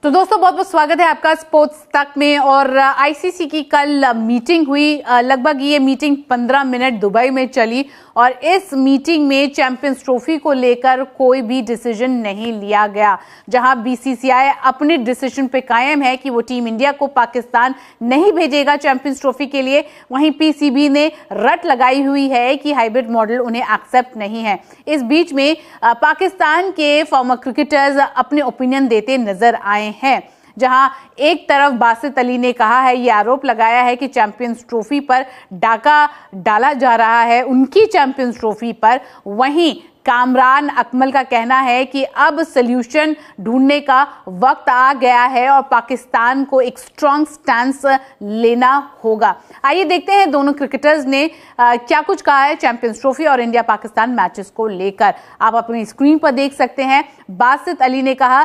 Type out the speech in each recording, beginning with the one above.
तो दोस्तों बहुत बहुत स्वागत है आपका स्पोर्ट्स तक में। और आईसीसी की कल मीटिंग हुई। लगभग ये मीटिंग 15 मिनट दुबई में चली और इस मीटिंग में चैंपियंस ट्रॉफी को लेकर कोई भी डिसीजन नहीं लिया गया। जहां बीसीसीआई अपने डिसीजन पे कायम है कि वो टीम इंडिया को पाकिस्तान नहीं भेजेगा चैंपियंस ट्रॉफी के लिए, वहीं पीसीबी ने रट लगाई हुई है कि हाइब्रिड मॉडल उन्हें एक्सेप्ट नहीं है। इस बीच में पाकिस्तान के फॉर्मर क्रिकेटर्स अपने ओपिनियन देते नजर आए हैं। जहां एक तरफ बासित अली ने कहा है, ये आरोप लगाया है कि चैंपियंस ट्रॉफी पर डाका डाला जा रहा है उनकी चैंपियंस ट्रॉफी पर। वहीं कामरान अकमल का कहना है कि अब सॉल्यूशन ढूंढने का वक्त आ गया है और पाकिस्तान को एक स्ट्रॉन्ग स्टैंस लेना होगा। आइए देखते हैं दोनों क्रिकेटर्स ने क्या कुछ कहा है चैंपियंस ट्रॉफी और इंडिया पाकिस्तान मैचेस को लेकर। आप अपनी स्क्रीन पर देख सकते हैं। बासित अली ने कहा,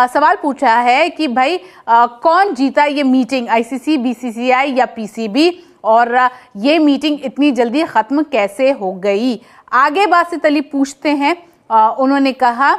सवाल पूछा है कि भाई कौन जीता ये मीटिंग, आईसीसी, बीसीसीआई या पीसीबी, और ये मीटिंग इतनी जल्दी खत्म कैसे हो गई। आगे बासित अली पूछते हैं, उन्होंने कहा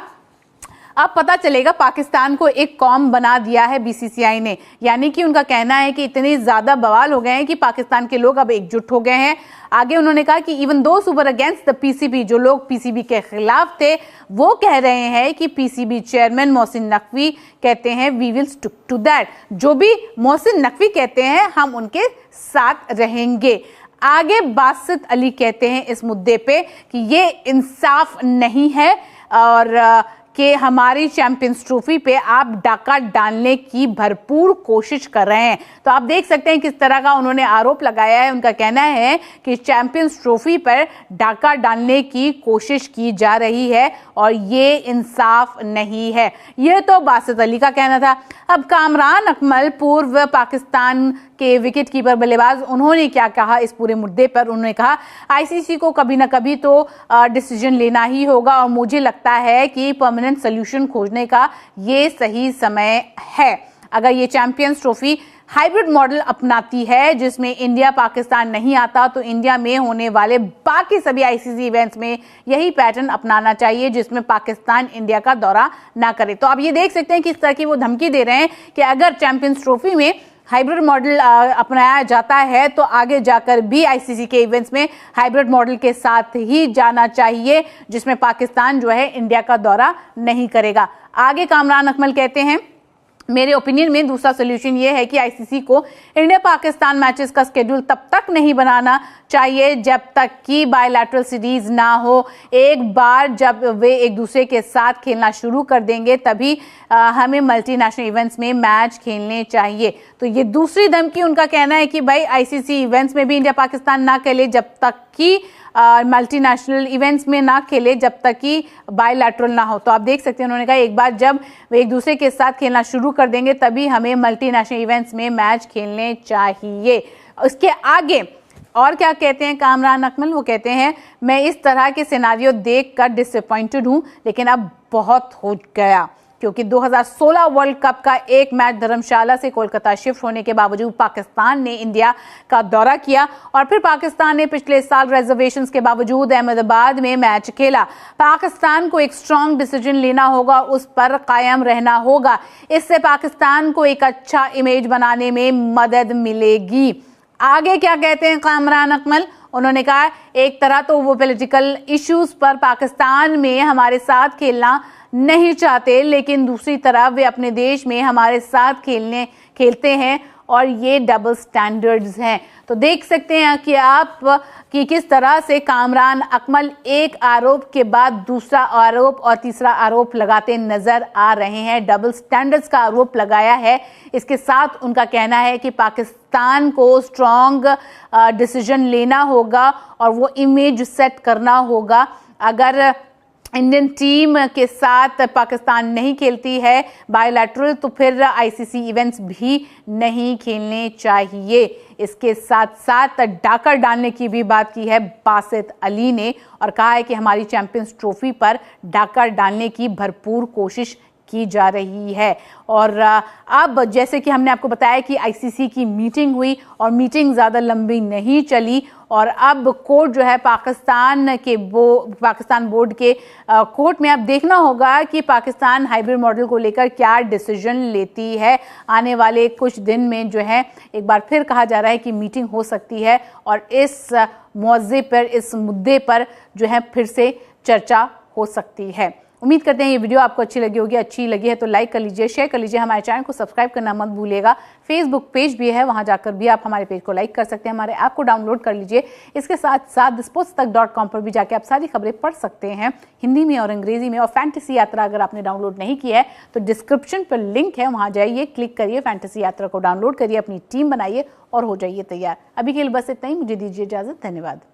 अब पता चलेगा पाकिस्तान को एक कॉम बना दिया है बीसीसीआई ने। यानी कि उनका कहना है कि इतने ज्यादा बवाल हो गए हैं कि पाकिस्तान के लोग अब एकजुट हो गए हैं। आगे उन्होंने कहा कि even those who were against the PCB, जो लोग पीसीबी के खिलाफ थे, वो कह रहे हैं कि पीसीबी चेयरमैन मोहसिन नकवी कहते हैं we will stick to that. जो भी मोहसिन नकवी कहते हैं हम उनके साथ रहेंगे। आगे बासित अली कहते हैं इस मुद्दे पे कि ये इंसाफ नहीं है और कि हमारी चैंपियंस ट्रॉफी पे आप डाका डालने की भरपूर कोशिश कर रहे हैं। तो आप देख सकते हैं किस तरह का उन्होंने आरोप लगाया है। उनका कहना है कि चैंपियंस ट्रॉफी पर डाका डालने की कोशिश की जा रही है और ये इंसाफ नहीं है। ये तो बासित अली का कहना था। अब कामरान अकमल, पूर्व पाकिस्तान के विकेट कीपर बल्लेबाज, उन्होंने क्या कहा इस पूरे मुद्दे पर। उन्होंने कहा आईसीसी को कभी ना कभी तो डिसीजन लेना ही होगा और मुझे लगता है कि परमानेंट सोल्यूशन खोजने का ये सही समय है। अगर ये चैंपियंस ट्रॉफी हाइब्रिड मॉडल अपनाती है जिसमें इंडिया पाकिस्तान नहीं आता, तो इंडिया में होने वाले बाकी सभी आईसीसी इवेंट्स में यही पैटर्न अपनाना चाहिए जिसमें पाकिस्तान इंडिया का दौरा ना करे। तो आप ये देख सकते हैं किस तरह की वो धमकी दे रहे हैं कि अगर चैंपियंस ट्रॉफी में हाइब्रिड मॉडल अपनाया जाता है तो आगे जाकर भी आईसीसी के इवेंट्स में हाइब्रिड मॉडल के साथ ही जाना चाहिए जिसमें पाकिस्तान जो है इंडिया का दौरा नहीं करेगा। आगे कामरान अकमल कहते हैं, मेरे ओपिनियन में दूसरा सोल्यूशन ये है कि आईसीसी को इंडिया पाकिस्तान मैचेस का स्केड्यूल तब तक नहीं बनाना चाहिए जब तक कि बायलैटरल सीरीज ना हो। एक बार जब वे एक दूसरे के साथ खेलना शुरू कर देंगे तभी हमें मल्टीनेशनल इवेंट्स में मैच खेलने चाहिए। तो ये दूसरी धमकी उनका कहना है कि भाई आईसीसी इवेंट्स में भी इंडिया पाकिस्तान ना खेले जब तक कि मल्टीनेशनल इवेंट्स में ना खेले जब तक कि बायलैटरल ना हो। तो आप देख सकते हैं उन्होंने कहा एक बार जब वे एक दूसरे के साथ खेलना शुरू कर देंगे तभी हमें मल्टीनेशनल इवेंट्स में मैच खेलने चाहिए। उसके आगे और क्या कहते हैं कामरान अकमल, वो कहते हैं मैं इस तरह के सिनारियो देखकर डिसअपॉइंटेड हूं, लेकिन अब बहुत हो गया क्योंकि 2016 वर्ल्ड कप का एक मैच धर्मशाला से कोलकाता शिफ्ट होने के बावजूद पाकिस्तान ने इंडिया का दौरा किया और फिर पाकिस्तान ने पिछले साल रिजर्वेशंस के बावजूद अहमदाबाद में मैच खेला। पाकिस्तान को एक स्ट्रॉन्ग डिसीजन लेना होगा, उस पर कायम रहना होगा। इससे पाकिस्तान को एक अच्छा इमेज बनाने में मदद मिलेगी। आगे क्या कहते हैं कामरान अकमल, उन्होंने कहा एक तरह तो वो पॉलिटिकल इश्यूज पर पाकिस्तान में हमारे साथ खेलना नहीं चाहते, लेकिन दूसरी तरफ वे अपने देश में हमारे साथ खेलते हैं और ये डबल स्टैंडर्ड्स हैं। तो देख सकते हैं कि आप कि किस तरह से कामरान अकमल एक आरोप के बाद दूसरा आरोप और तीसरा आरोप लगाते नजर आ रहे हैं। डबल स्टैंडर्ड्स का आरोप लगाया है। इसके साथ उनका कहना है कि पाकिस्तान को स्ट्रॉन्ग डिसीजन लेना होगा और वो इमेज सेट करना होगा। अगर इंडियन टीम के साथ पाकिस्तान नहीं खेलती है बायलैटरल तो फिर आईसीसी इवेंट्स भी नहीं खेलने चाहिए। इसके साथ साथ डाका डालने की भी बात की है बासित अली ने और कहा है कि हमारी चैंपियंस ट्रॉफी पर डाका डालने की भरपूर कोशिश की जा रही है। और अब जैसे कि हमने आपको बताया कि आईसीसी की मीटिंग हुई और मीटिंग ज़्यादा लंबी नहीं चली और अब कोर्ट जो है पाकिस्तान बोर्ड के कोर्ट में अब देखना होगा कि पाकिस्तान हाइब्रिड मॉडल को लेकर क्या डिसीजन लेती है। आने वाले कुछ दिन में जो है एक बार फिर कहा जा रहा है कि मीटिंग हो सकती है और इस मौजे पर, इस मुद्दे पर जो है फिर से चर्चा हो सकती है। उम्मीद करते हैं ये वीडियो आपको अच्छी लगी होगी। अच्छी लगी है तो लाइक कर लीजिए, शेयर कर लीजिए, हमारे चैनल को सब्सक्राइब करना मत भूलिएगा। फेसबुक पेज भी है, वहां जाकर भी आप हमारे पेज को लाइक कर सकते हैं, हमारे ऐप को डाउनलोड कर लीजिए। इसके साथ साथ sportstak.com पर भी जाके आप सारी खबरें पढ़ सकते हैं हिंदी में और अंग्रेजी में। और फैंटेसी यात्रा अगर आपने डाउनलोड नहीं किया है तो डिस्क्रिप्शन पर लिंक है, वहां जाइए, क्लिक करिए, फैंटेसी यात्रा को डाउनलोड करिए, अपनी टीम बनाइए और हो जाइए तैयार। अभी के लिए बस इतना ही, मुझे दीजिए इजाजत। धन्यवाद।